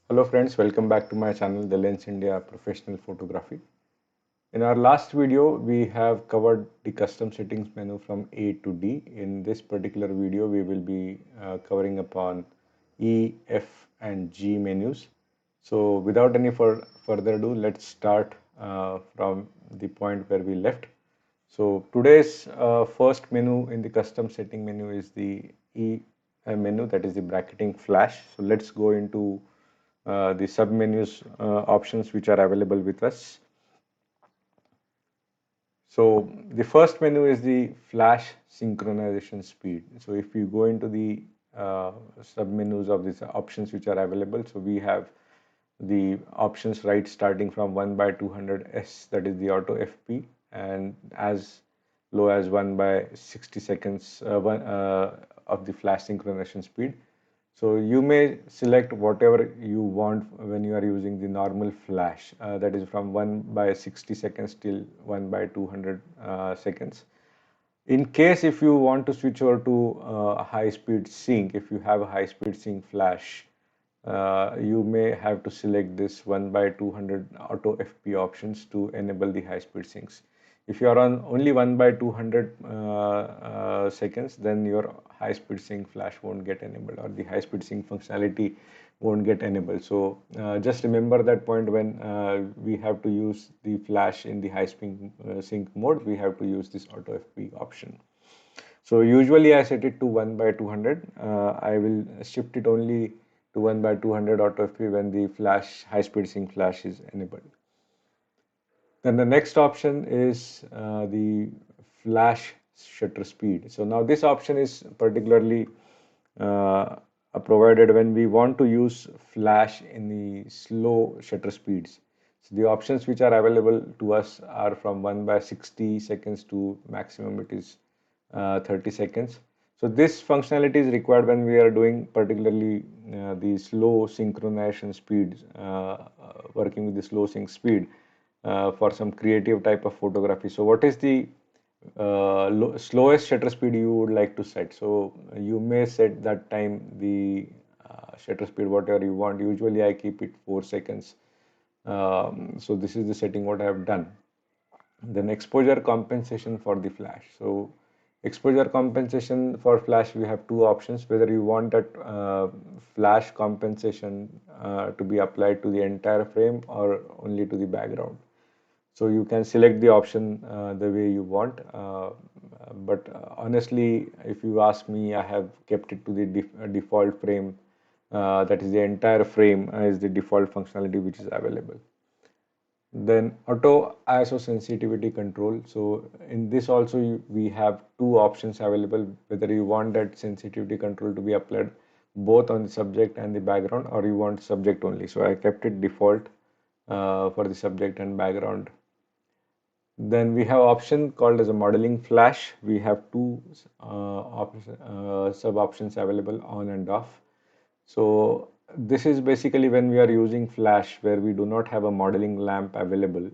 Hello friends, welcome back to my channel, The Lens India Professional Photography. In our last video, we have covered the custom settings menu from A to D. In this particular video, we will be covering upon E, F and G menus. So without any further ado, let's start from the point where we left. So today's first menu in the custom setting menu is the E menu, that is the bracketing flash. So let's go into the sub menus options which are available with us. So the first menu is the flash synchronization speed. So if you go into the sub menus of these options which are available, so we have the options right starting from 1 by 200s, that is the auto FP, and as low as 1 by 60 seconds of the flash synchronization speed. So you may select whatever you want when you are using the normal flash, that is from 1 by 60 seconds till 1 by 200 seconds. In case if you want to switch over to high speed sync, if you have a high speed sync flash, you may have to select this 1 by 200 auto FP options to enable the high speed syncs. If you are on only 1 by 200 seconds, then your high speed sync flash won't get enabled, or the high speed sync functionality won't get enabled. So just remember that point when we have to use the flash in the high speed sync mode, we have to use this auto FP option. So usually I set it to 1 by 200. I will shift it only to 1 by 200 auto FP when the flash high speed sync flash is enabled. Then the next option is the flash shutter speed. So now this option is particularly provided when we want to use flash in the slow shutter speeds. So the options which are available to us are from 1 by 60 seconds to maximum it is 30 seconds. So this functionality is required when we are doing particularly the slow synchronization speeds, working with the slow sync speed for some creative type of photography. So what is the slowest shutter speed you would like to set? So you may set that time the shutter speed whatever you want. Usually I keep it 4 seconds. So this is the setting what I have done. Then exposure compensation for the flash. So exposure compensation for flash, we have two options, whether you want that flash compensation to be applied to the entire frame or only to the background. So you can select the option the way you want, but honestly if you ask me, I have kept it to the default frame, that is the entire frame is the default functionality which is available. Then auto ISO sensitivity control. So in this also we have two options available, whether you want that sensitivity control to be applied both on the subject and the background, or you want subject only. So I kept it default for the subject and background. Then we have option called as a modeling flash. We have two sub options available, on and off. So this is basically when we are using flash where we do not have a modeling lamp available.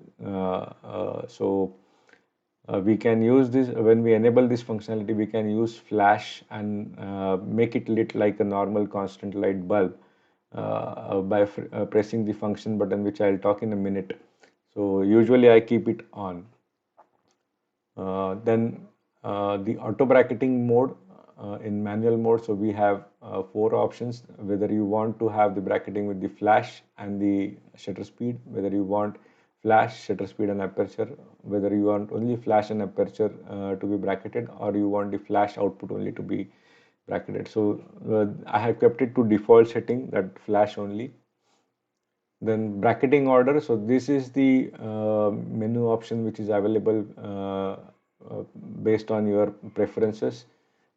We can use this when we enable this functionality. We can use flash and make it lit like a normal constant light bulb by pressing the function button, which I'll talk in a minute. So usually I keep it on. Then the auto bracketing mode in manual mode. So we have four options, whether you want to have the bracketing with the flash and the shutter speed, whether you want flash, shutter speed and aperture, whether you want only flash and aperture to be bracketed, or you want the flash output only to be bracketed. So I have kept it to default setting, that flash only. Then bracketing order. So this is the menu option which is available based on your preferences,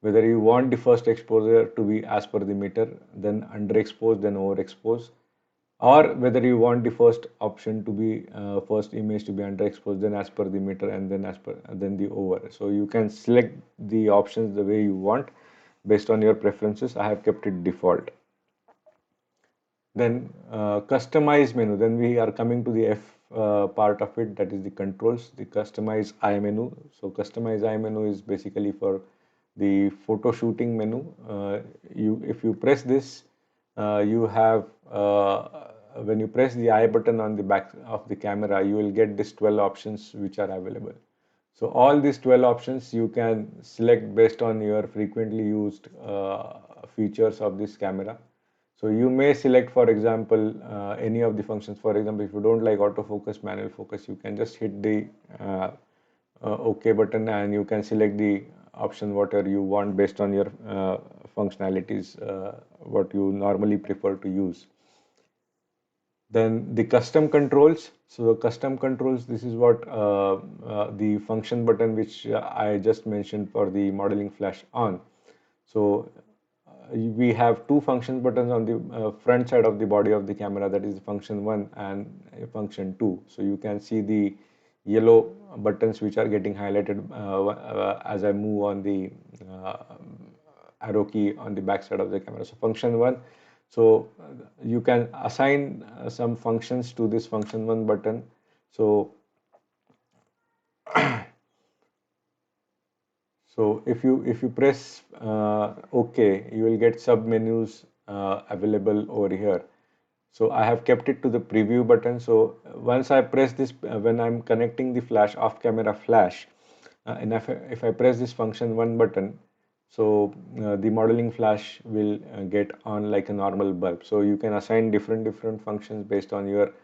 whether you want the first exposure to be as per the meter, then underexposed, then overexposed, or whether you want the first option to be first image to be underexposed, then as per the meter, and then as per then the over. So you can select the options the way you want based on your preferences. I have kept it default. Then customize menu. Then we are coming to the F part of it, that is the controls, the customize I menu. So customize I menu is basically for the photo shooting menu. If you press this, you have when you press the I button on the back of the camera, you will get these 12 options which are available. So all these 12 options you can select based on your frequently used features of this camera. So you may select, for example, any of the functions. For example, if you don't like autofocus, manual focus, you can just hit the OK button and you can select the option whatever you want based on your functionalities, what you normally prefer to use. Then the custom controls. So custom controls, this is what the function button which I just mentioned for the modeling flash on. So we have two function buttons on the front side of the body of the camera, that is function 1 and function 2. So you can see the yellow buttons which are getting highlighted as I move on the arrow key on the back side of the camera. So function 1, so you can assign some functions to this function 1 button. So so if you press OK, you will get sub menus available over here. So I have kept it to the preview button. So once I press this, when I'm connecting the flash off camera flash, and if I press this function 1 button, so the modeling flash will get on like a normal bulb. So you can assign different functions based on your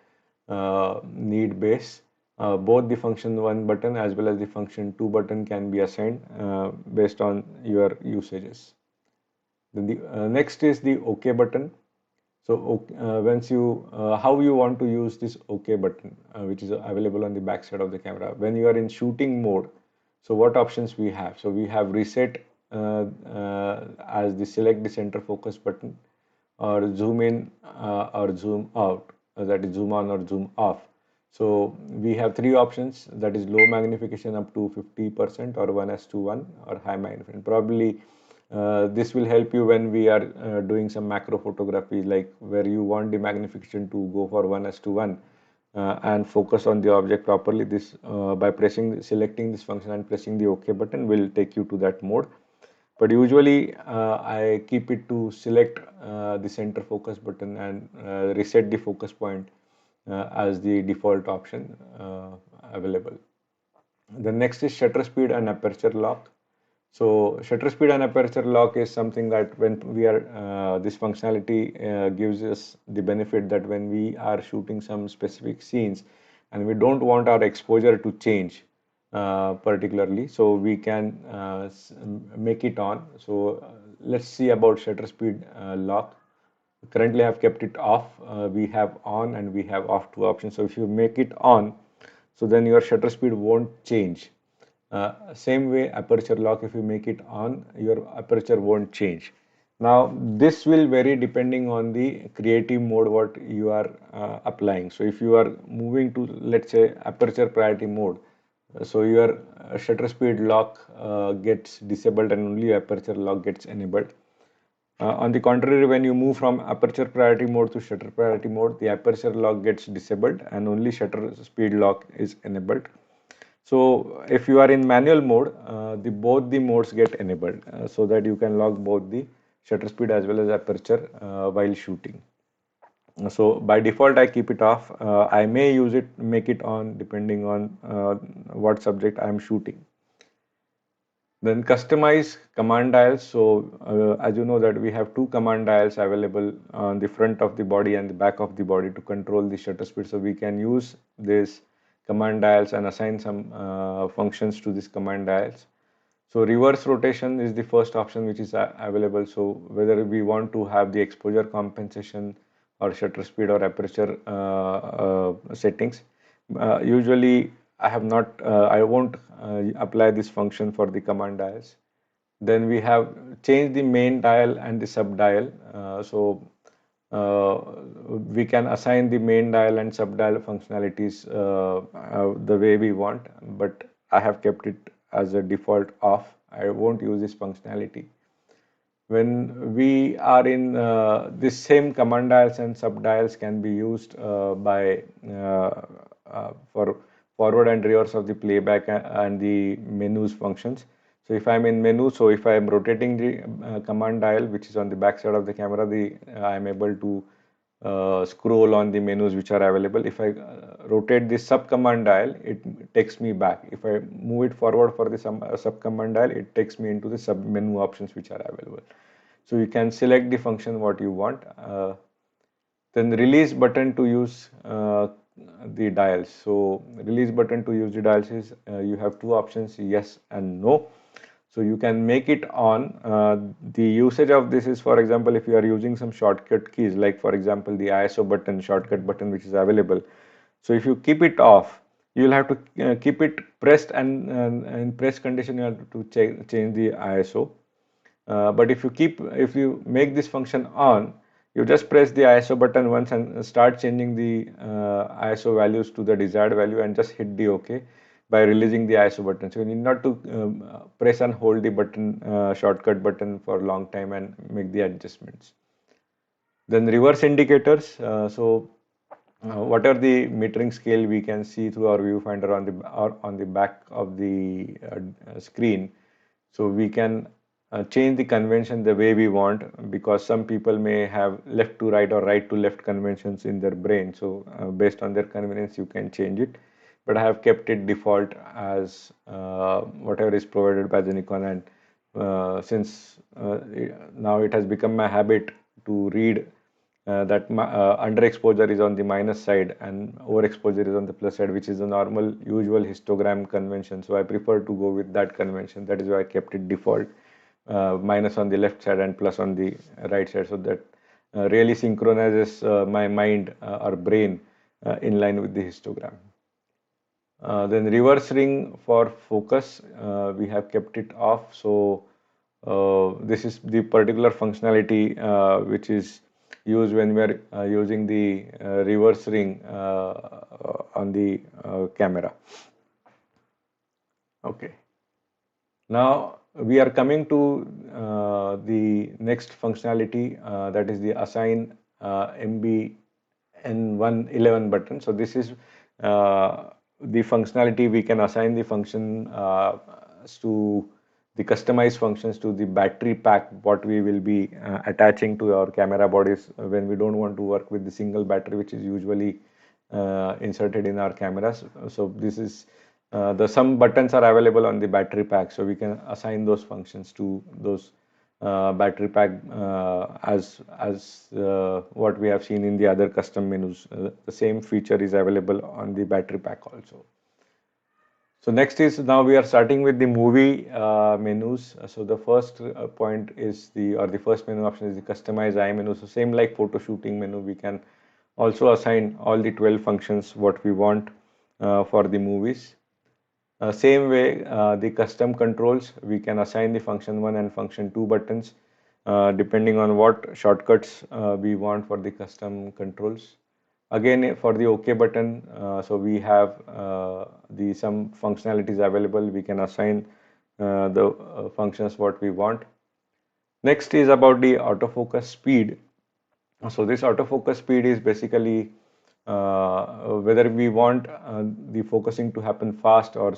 need base. Both the function 1 button as well as the function 2 button can be assigned based on your usages. Then the next is the OK button. So once you how you want to use this OK button, which is available on the back side of the camera. When you are in shooting mode, so what options we have? So we have reset as the select the center focus button, or zoom in or zoom out, that is zoom on or zoom off. So we have three options, that is low magnification up to 50% or 1:1 or high magnification. Probably this will help you when we are doing some macro photography, like where you want the magnification to go for 1:1 and focus on the object properly. This by selecting this function and pressing the OK button will take you to that mode. But usually I keep it to select the center focus button and reset the focus point as the default option available. The next is shutter speed and aperture lock. So shutter speed and aperture lock is something that when we are this functionality gives us the benefit that when we are shooting some specific scenes and we don't want our exposure to change particularly, so we can make it on. So let's see about shutter speed lock. Currently I have kept it off. We have on and we have off two options. So if you make it on, so then your shutter speed won't change. Same way aperture lock, if you make it on, your aperture won't change. Now this will vary depending on the creative mode what you are applying. So if you are moving to, let's say, aperture priority mode, so your shutter speed lock gets disabled and only aperture lock gets enabled. On the contrary, when you move from aperture priority mode to shutter priority mode, the aperture lock gets disabled and only shutter speed lock is enabled. So if you are in manual mode, both the modes get enabled so that you can lock both the shutter speed as well as aperture while shooting. So by default I keep it off. I may make it on depending on what subject I am shooting. Then customize command dials. So as you know that we have two command dials available on the front of the body and the back of the body to control the shutter speed. So we can use this command dials and assign some functions to these command dials. So reverse rotation is the first option which is available. So whether we want to have the exposure compensation or shutter speed or aperture settings. Usually I have not, I won't apply this function for the command dials. Then we have changed the main dial and the sub dial. We can assign the main dial and sub dial functionalities the way we want, but I have kept it as a default off. I won't use this functionality. When we are in this same command dials and sub dials can be used for forward and reverse of the playback and the menus functions. So if I'm in menu, so if I am rotating the command dial which is on the back side of the camera, I am able to scroll on the menus which are available. If I rotate the sub command dial, it takes me back. If I move it forward for the sub command dial, it takes me into the sub menu options which are available. So you can select the function what you want. Then release button to use the dials. So release button to use the dials is you have two options, yes and no. So you can make it on. The usage of this is, for example, if you are using some shortcut keys, like for example the ISO button, shortcut button which is available. So if you keep it off, you will have to keep it pressed, and in press condition you have to change the ISO. But if you make this function on, you just press the ISO button once and start changing the ISO values to the desired value and just hit the OK by releasing the ISO button. So you need not to press and hold the button, shortcut button for a long time and make the adjustments. Then reverse indicators. What are the metering scale we can see through our viewfinder on the back of the screen. So we can change the convention the way we want, because some people may have left to right or right to left conventions in their brain. So based on their convenience, you can change it. But I have kept it default as whatever is provided by the Nikon, and since now it has become my habit to read that underexposure is on the minus side and overexposure is on the plus side, which is a normal usual histogram convention. So I prefer to go with that convention. That is why I kept it default, minus on the left side and plus on the right side, so that really synchronizes my mind or brain in line with the histogram. Then reverse ring for focus, we have kept it off. So this is the particular functionality which is used when we are using the reverse ring on the camera. Okay. Now we are coming to the next functionality, that is the assign MBN111 button. So this is the functionality. We can assign the function to the customized functions to the battery pack what we will be attaching to our camera bodies when we don't want to work with the single battery which is usually inserted in our cameras. So this is some buttons are available on the battery pack, so we can assign those functions to those battery pack as what we have seen in the other custom menus. The same feature is available on the battery pack also. So next is, now we are starting with the movie menus. So the first point is the first menu option is the customize eye menu. So same like photo shooting menu, we can also assign all the 12 functions what we want for the movies. Same way, the custom controls, we can assign the function 1 and function 2 buttons depending on what shortcuts we want for the custom controls. Again, for the OK button, so we have some functionalities available. We can assign the functions what we want. Next is about the autofocus speed. So this autofocus speed is basically whether we want the focusing to happen fast or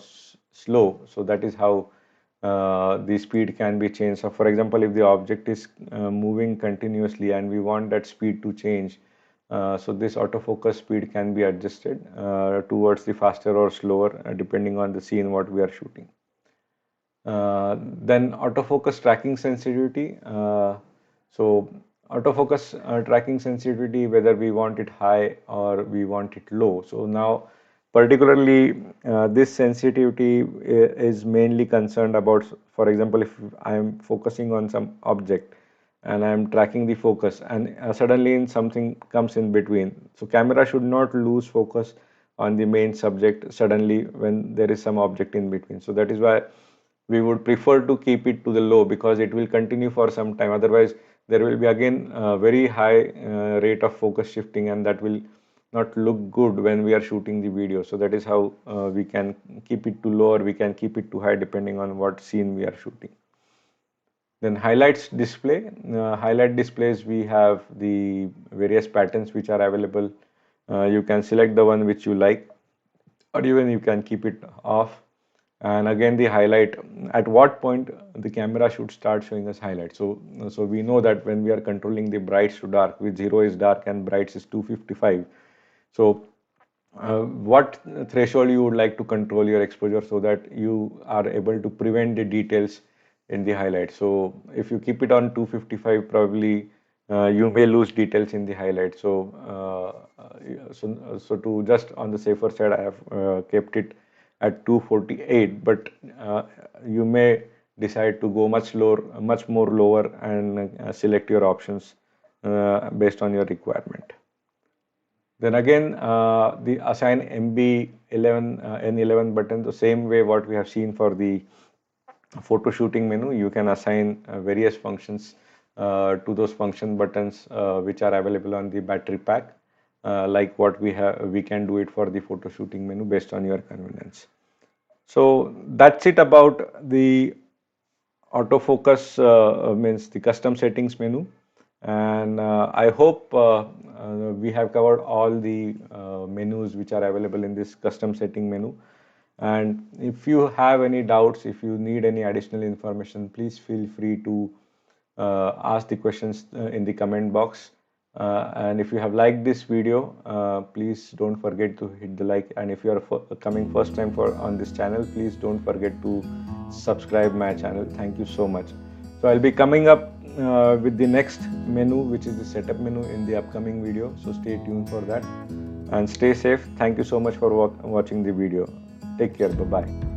slow. So that is how the speed can be changed. So for example, if the object is moving continuously and we want that speed to change, so this autofocus speed can be adjusted towards the faster or slower depending on the scene what we are shooting. Then autofocus tracking sensitivity. So autofocus tracking sensitivity, whether we want it high or we want it low. So now particularly this sensitivity is mainly concerned about, for example, if I am focusing on some object and I am tracking the focus and suddenly something comes in between. So camera should not lose focus on the main subject suddenly when there is some object in between. So that is why we would prefer to keep it to the low, because it will continue for some time. Otherwise there will be again a very high rate of focus shifting, and that will not look good when we are shooting the video. So that is how we can keep it to low or we can keep it to high depending on what scene we are shooting. Then highlights display. Highlight displays, we have the various patterns which are available. You can select the one which you like, or even you can keep it off. And again, the highlight, at what point the camera should start showing us highlight. So we know that when we are controlling the brights to dark, with 0 is dark and brights is 255. So what threshold you would like to control your exposure so that you are able to prevent the details in the highlight. So if you keep it on 255, probably you may lose details in the highlight. So to just on the safer side, I have kept it at 248, but you may decide to go much more lower, and select your options based on your requirement. Then again, the assign MB11 N11 button, the same way what we have seen for the photo shooting menu. You can assign various functions to those function buttons which are available on the battery pack, like what we can do it for the photo shooting menu based on your convenience. So that's it about the autofocus, means the custom settings menu. And I hope we have covered all the menus which are available in this custom setting menu. And if you have any doubts, if you need any additional information, please feel free to ask the questions in the comment box. And if you have liked this video, please don't forget to hit the like. And if you are coming first time on this channel, please don't forget to subscribe my channel. Thank you so much. So I'll be coming up with the next menu, which is the setup menu, in the upcoming video. So stay tuned for that and stay safe. Thank you so much for watching the video. Take care. Bye bye.